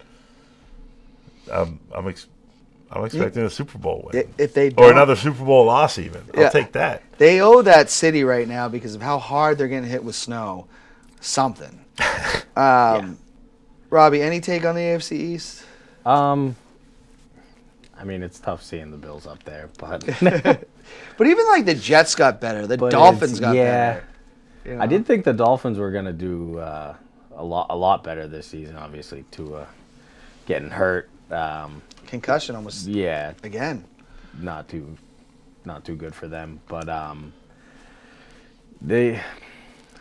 I'm expecting a Super Bowl win, If they or another Super Bowl loss even. I'll take that. They owe that city right now because of how hard they're getting hit with snow. Something. Robby, any take on the AFC East? I mean, it's tough seeing the Bills up there, but But even like the Jets got better, the Dolphins got better. I did think the Dolphins were gonna do a lot better this season. Obviously, Tua getting hurt, Concussion almost. Yeah, Again. not too good for them. But they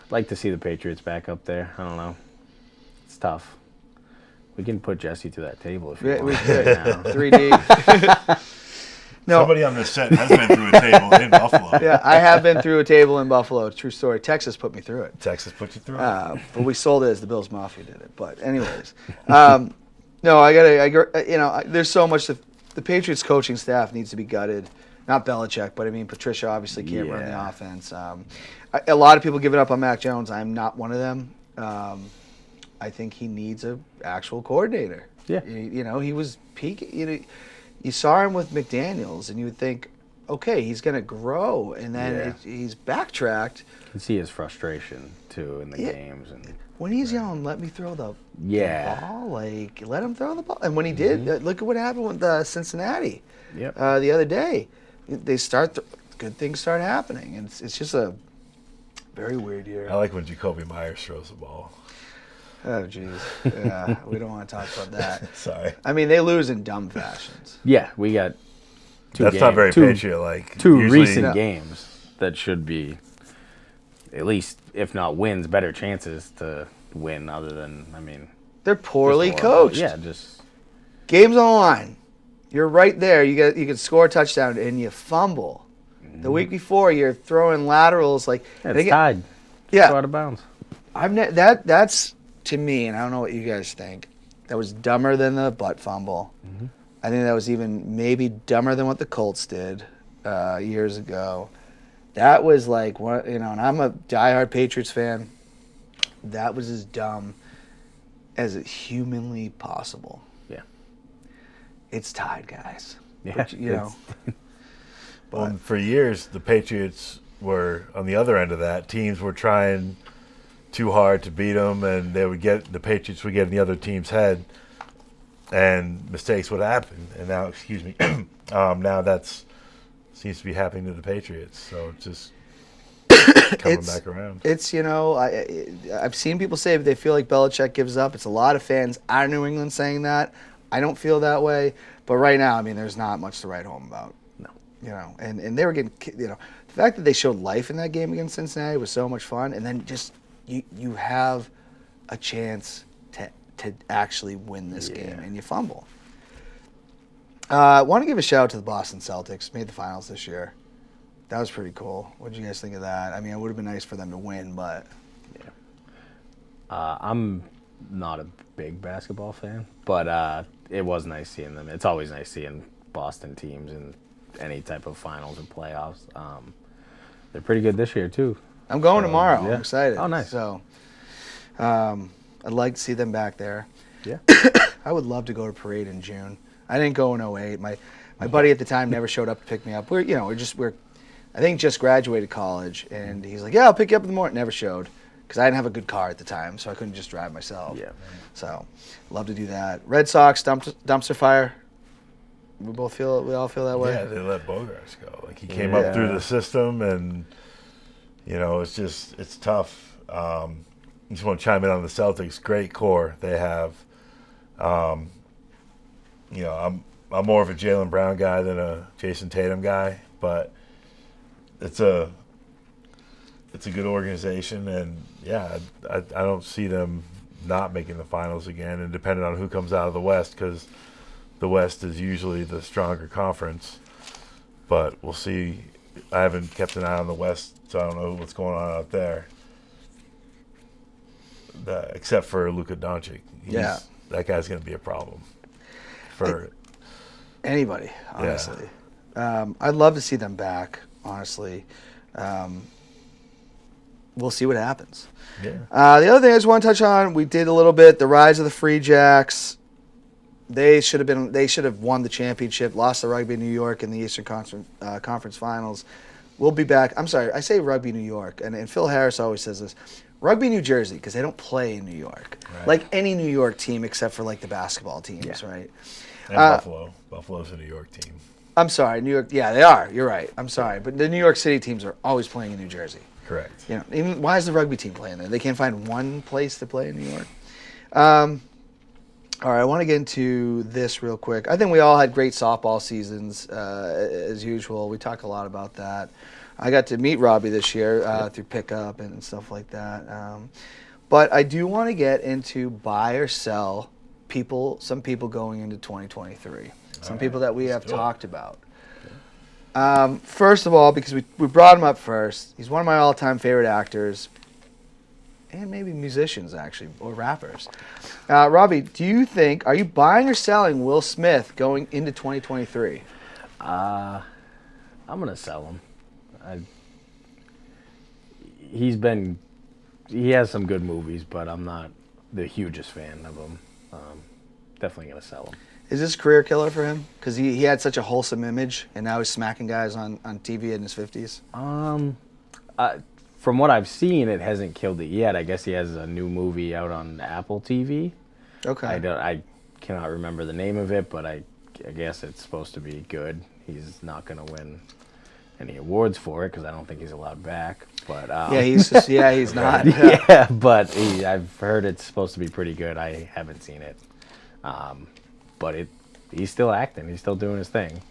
like to see the Patriots back up there. I don't know. It's tough. We can put Jesse to that table if you want. We could. 3D. No. Somebody on this set has been through a table in Buffalo. Yeah, I have been through a table in Buffalo. True story. Texas put me through it. Texas put you through it. But we sold it as the Bills Mafia did it. But anyways, no, there's so much that the Patriots coaching staff needs to be gutted. Not Belichick, but I mean Patricia obviously can't run the offense. A lot of people give it up on Mac Jones. I'm not one of them. I think he needs an actual coordinator. Yeah. He was peaking. You saw him with McDaniels, and you would think, okay, he's going to grow, and then he's backtracked. You can see his frustration too in the games, and when he's yelling, "Let me throw the ball," let him throw the ball. And when he did, look at what happened with Cincinnati. Yep. The other day, good things start happening, and it's just a very weird year. I like when Jacoby Myers throws the ball. Oh, jeez. Yeah, we don't want to talk about that. Sorry. I mean, they lose in dumb fashions. Yeah, we got That's not very Patriot-like. Two Usually, recent games that should be, at least, if not wins, better chances to win other than, They're poorly coached. Yeah, just... Game's on the line. You're right there. You can score a touchdown, and you fumble. The week before, you're throwing laterals like... It's tied. Yeah. Go out of bounds. That's... To me, and I don't know what you guys think, that was dumber than the butt fumble. Mm-hmm. I think that was even maybe dumber than what the Colts did years ago. That was like, and I'm a diehard Patriots fan. That was as dumb as it humanly possible. Yeah. It's tied, guys. Yeah. But for years, the Patriots were on the other end of that. Teams were trying too hard to beat them, and the Patriots would get in the other team's head, and mistakes would happen. And now, now that's seems to be happening to the Patriots. So it's just coming back around. It's I've seen people say they feel like Belichick gives up. It's a lot of fans out of New England saying that. I don't feel that way, but right now, there's not much to write home about. No. And they were getting, the fact that they showed life in that game against Cincinnati was so much fun, and then just. You have a chance to actually win this game, and you fumble. I want to give a shout out to the Boston Celtics. Made the finals this year. That was pretty cool. What did you guys think of that? It would have been nice for them to win, but... Yeah. I'm not a big basketball fan, but it was nice seeing them. It's always nice seeing Boston teams in any type of finals or playoffs. They're pretty good this year, too. I'm going tomorrow. Yeah. I'm excited. Oh, nice. So, I'd like to see them back there. Yeah. I would love to go to Parade in June. I didn't go in 08. My buddy at the time never showed up to pick me up. We're I think just graduated college, and he's like, yeah, I'll pick you up in the morning. Never showed because I didn't have a good car at the time, so I couldn't just drive myself. Yeah. So, love to do that. Red Sox dumpster fire. We all feel that way. Yeah, they let Bogarts go. Like he came up through the system, and it's tough. I just want to chime in on the Celtics. Great core they have. I'm more of a Jaylen Brown guy than a Jason Tatum guy, but it's a good organization, and I don't see them not making the finals again, and depending on who comes out of the West, because the West is usually the stronger conference, but we'll see. I haven't kept an eye on the West, so I don't know what's going on out there, except for Luka Doncic. That guy's going to be a problem for anybody, honestly. I'd love to see them back, honestly. We'll see what happens. Yeah. The other thing I just want to touch on, we did a little bit, the rise of the Free Jacks. They should have won the championship, lost to Rugby New York in the Eastern Conference Finals. We'll be back. I'm sorry, I say Rugby New York, and Phil Harris always says this. Rugby New Jersey, because they don't play in New York. Right. Like any New York team except for like the basketball teams, right? And Buffalo. Buffalo's a New York team. I'm sorry, New York. Yeah, they are. You're right. I'm sorry. But the New York City teams are always playing in New Jersey. Correct. Even why is the rugby team playing there? They can't find one place to play in New York. All right, I want to get into this real quick. I think we all had great softball seasons, as usual. We talk a lot about that. I got to meet Robby this year through pickup and stuff like that. But I do want to get into buy or sell some people going into 2023. Some people that we have talked about. First of all, because we brought him up first, he's one of my all-time favorite actors, and maybe musicians, actually, or rappers. Robby, are you buying or selling Will Smith going into 2023? I'm going to sell him. He has some good movies, but I'm not the hugest fan of him. Definitely going to sell him. Is this a career killer for him? Because he had such a wholesome image, and now he's smacking guys on TV in his 50s? From what I've seen, it hasn't killed it yet. I guess he has a new movie out on Apple TV. Okay. I cannot remember the name of it, but I guess it's supposed to be good. He's not going to win any awards for it because I don't think he's allowed back. But he's not. Yeah, but I've heard it's supposed to be pretty good. I haven't seen it. But he's still acting. He's still doing his thing.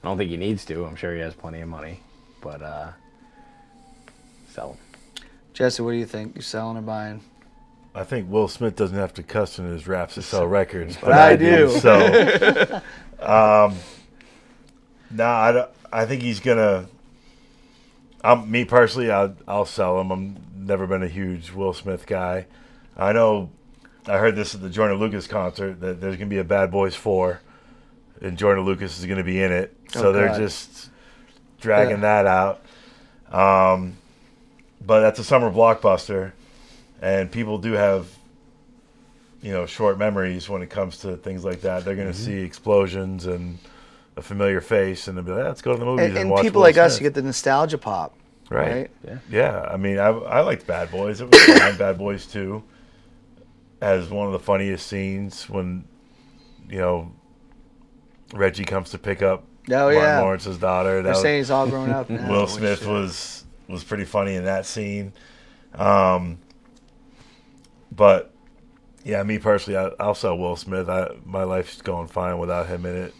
I don't think he needs to. I'm sure he has plenty of money. But sell him. Jesse, what do you think? You selling or buying? I think Will Smith doesn't have to cuss in his raps to sell records, but I do. So, I think he's gonna. Me personally, I'll sell him. I've never been a huge Will Smith guy. I know. I heard this at the Jordan Lucas concert that there's gonna be a Bad Boys 4, and Jordan Lucas is gonna be in it. So they're just dragging that out. But that's a summer blockbuster, and people do have, short memories when it comes to things like that. They're going to see explosions and a familiar face, and they'll be like, let's go to the movies and watch people Will like us, Smith. you get the nostalgia pop. Right? Yeah. I mean, I liked Bad Boys. It was fine. Bad Boys 2 has one of the funniest scenes when, Reggie comes to pick up Martin Lawrence's daughter. They're saying he's all grown up now. Will Smith was pretty funny in that scene. But, yeah, me personally, I'll sell Will Smith. My life's going fine without him in it.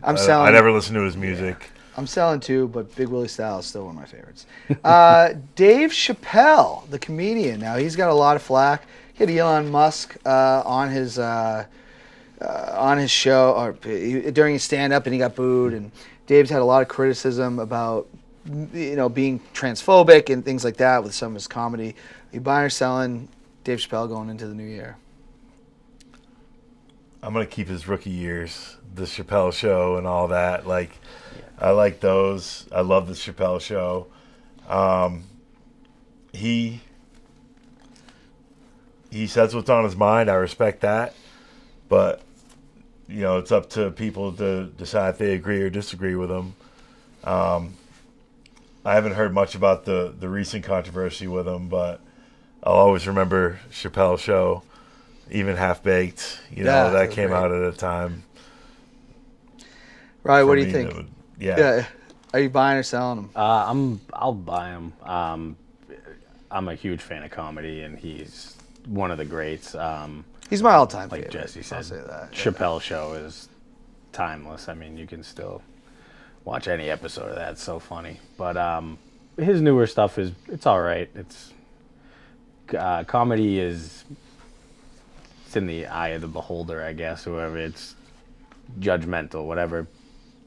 I never listen to his music. I'm selling too, but Big Willie Style is still one of my favorites. Dave Chappelle, the comedian. Now, he's got a lot of flack. He had Elon Musk on his show or during his stand-up, and he got booed. And Dave's had a lot of criticism about being transphobic and things like that with some of his comedy. Are you buying or selling Dave Chappelle going into the new year? I'm going to keep his rookie years, the Chappelle Show and all that. I like those. I love the Chappelle Show. He says what's on his mind. I respect that. But, it's up to people to decide if they agree or disagree with him. I haven't heard much about the recent controversy with him, but I'll always remember Chappelle's show, even Half Baked. That came out at a time. Right, what do you think? Yeah. Are you buying or selling him? I'll buy him. I'm a huge fan of comedy, and he's one of the greats. He's my all-time like favorite. Jesse said. I'll say that. Chappelle's show is timeless. I mean, you can still watch any episode of that. It's so funny. But his newer stuff it's all right. It's comedy it's in the eye of the beholder, I guess. Whoever, it's judgmental. Whatever.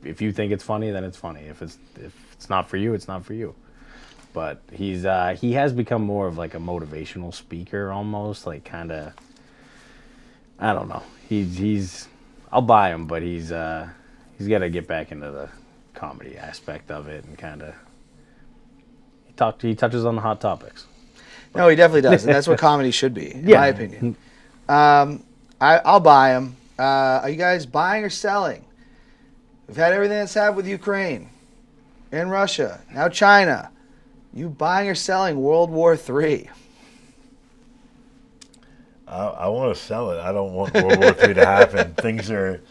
If you think it's funny, then it's funny. If it's not for you, it's not for you. But he has become more of like a motivational speaker almost, like kind of. I don't know. I'll buy him, but he's got to get back into the comedy aspect of it and kind of. He touches on the hot topics. No, he definitely does, and that's what comedy should be, in my opinion. I'll buy him. Are you guys buying or selling? We've had everything that's happened with Ukraine and Russia, now China. You buying or selling World War III? I want to sell it. I don't want World War III to happen. Things are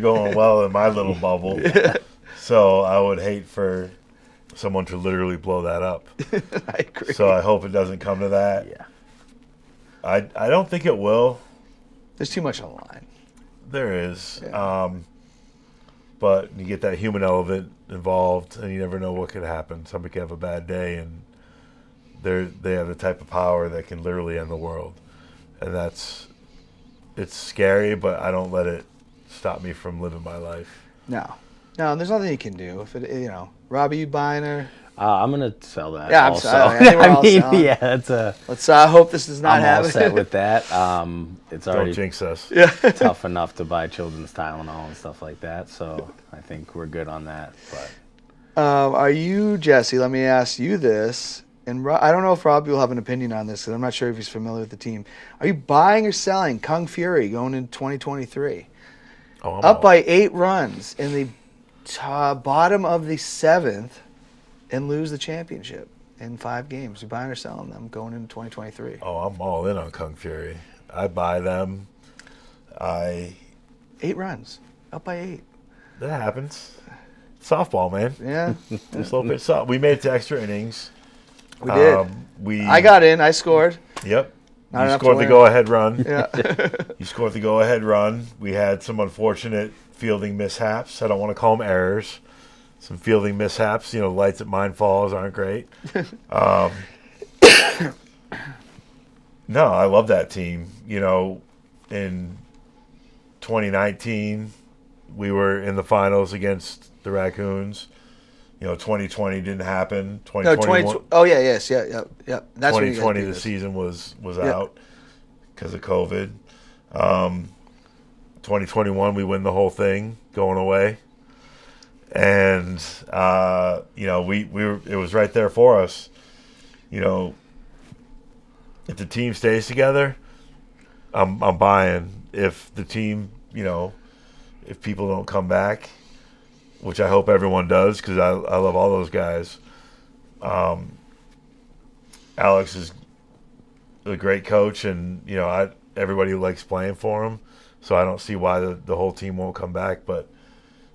going well in my little bubble. So I would hate for someone to literally blow that up. I agree. So I hope it doesn't come to that. Yeah. I don't think it will. There's too much on the line. There is. Yeah. But you get that human element involved, and you never know what could happen. Somebody could have a bad day, and they have the type of power that can literally end the world. And it's scary, but I don't let it stop me from living my life. No, there's nothing you can do. If Robby, you buying or? I'm gonna sell that. Yeah, also. I think we're all selling. Yeah, that's a. Let's hope this does not I'm happen. all set with that. It's already Don't jinx us. Yeah. tough enough to buy children's Tylenol and stuff like that, so I think we're good on that. But are you, Jesse? Let me ask you this, and I don't know if Robby will have an opinion on this because I'm not sure if he's familiar with the team. Are you buying or selling Kung Fury going into 2023? Oh, Up by 8 runs in the bottom of the 7th. And lose the championship in 5 games. You buying or selling them going into 2023? Oh, I'm all in on Kung Fury. I buy them. 8 runs, up by 8. That happens. Softball, man. Yeah. Slow pitch soft. We made it to extra innings. We did. I got in. I scored. Yep. Not you enough scored to the win. go-ahead run. Yeah. You scored the go-ahead run. We had some unfortunate fielding mishaps. I don't want to call them errors. Some fielding mishaps. Lights at Mine Falls aren't great. No, I love that team. In 2019, we were in the finals against the Raccoons. 2020 didn't happen. 2021. Oh yeah, yes, yeah. That's 2020, the season was out because of COVID. 2021, we win the whole thing going away. And it was right there for us. If the team stays together, I'm buying. If the team, if people don't come back, which I hope everyone does, because I love all those guys. Alex is a great coach, and everybody likes playing for him, so I don't see why the whole team won't come back, but.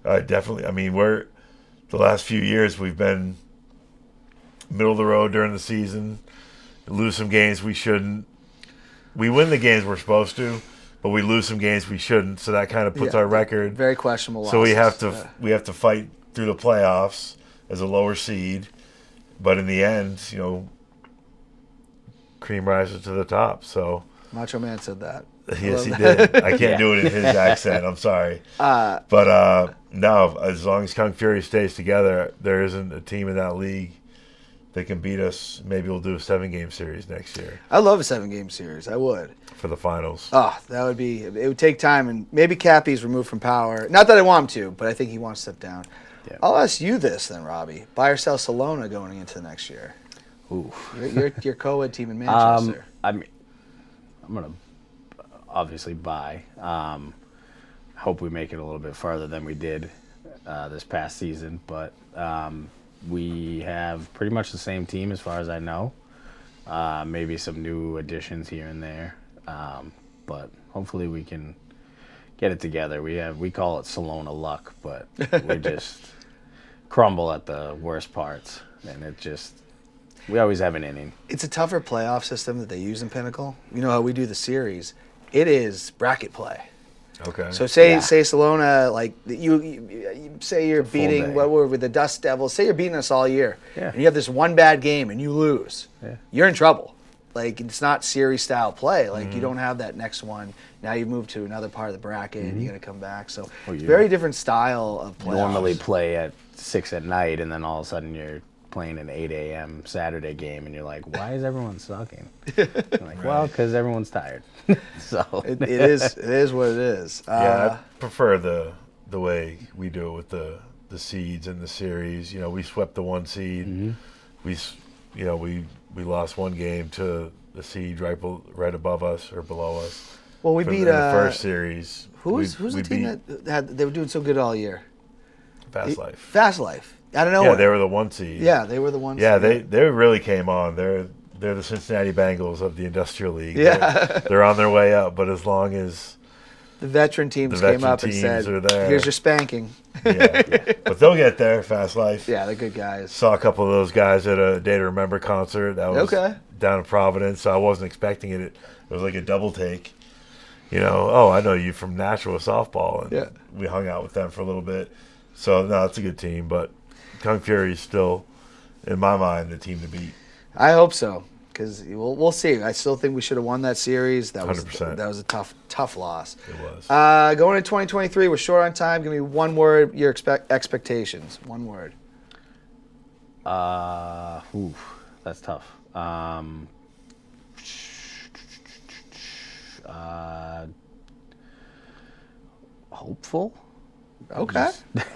Definitely. I mean, the last few years we've been middle of the road during the season. Lose some games we shouldn't. We win the games we're supposed to, but we lose some games we shouldn't. So that kind of puts our record very questionable. So losses. we have to fight through the playoffs as a lower seed, but in the end, cream rises to the top. So Macho Man said that. Yes, he did. I can't do it in his accent. I'm sorry. But no, as long as Kung Fury stays together, there isn't a team in that league that can beat us. Maybe we'll do a 7-game series next year. I love a 7-game series. I would. For the finals. Oh, that would be. It would take time, and maybe Cappy's removed from power. Not that I want him to, but I think he wants to step down. Yeah. I'll ask you this then, Robby. Buy or sell Salona going into the next year? Ooh. Your co-ed team in Manchester. I'm gonna obviously buy. hope we make it a little bit farther than we did this past season. But we have pretty much the same team as far as I know. Maybe some new additions here and there. But hopefully we can get it together. We call it Salona luck, but we just crumble at the worst parts. And we always have an inning. It's a tougher playoff system that they use in Pinnacle. You know how we do the series? It is bracket play. Okay. So say Salona, like you say you're beating what were the Dust Devils. Say you're beating us all year, and you have this one bad game and you lose. Yeah. You're in trouble. Like it's not series style play. Like you don't have that next one. Now you move to another part of the bracket and you got to come back. So it's very different style of playoffs. Normally play at 6 at night and then all of a sudden you're playing an 8 a.m. Saturday game and you're like, why is everyone sucking? I'm like, well, because everyone's tired. So it is what it is. I prefer the way we do it with the seeds and the series. You know, we swept the 1 seed. We lost one game to the seed right above us or below us. Well, we beat in the first series. Who's the team that they were doing so good all year? Fast Life. Fast Life. I don't know. Yeah, they were the 1 seed. Yeah, they were the 1 seed. Yeah, they really came on. They're the Cincinnati Bengals of the Industrial League. Yeah. They're on their way up, but as long as the veteran teams came up and said, "Here's your spanking." Yeah. But they'll get there. Fast Life. Yeah, they're good guys. Saw a couple of those guys at a Day to Remember concert. That was down in Providence, so I wasn't expecting it. It was like a double take. You know, I know you from Nashua softball, and we hung out with them for a little bit. So no, it's a good team, but Kung Fury is still, in my mind, the team to beat. I hope so, because we'll see. I still think we should have won that series. That was 100%. That was a tough loss. It was. Going into 2023, we're short on time. Give me one word. Your expectations. One word. That's tough. Hopeful. Okay,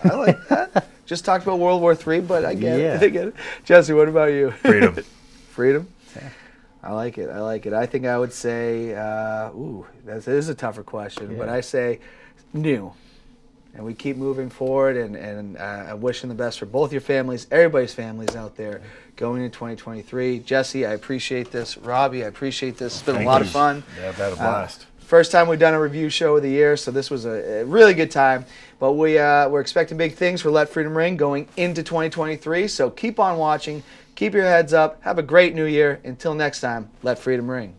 I like that. Just talked about World War III, but I get it. I get it. Jesse, what about you? Freedom. Freedom? Yeah. I like it. I think I would say, that is a tougher question, but I say new. And we keep moving forward, and I'm wishing the best for both your families, everybody's families out there going into 2023. Jesse, I appreciate this. Robby, I appreciate this. It's been a lot of fun. Yeah, I've had a blast. First time we've done a review show of the year, so this was a really good time. But we're expecting big things for Let Freedom Ring going into 2023. So keep on watching. Keep your heads up. Have a great new year. Until next time, Let Freedom Ring.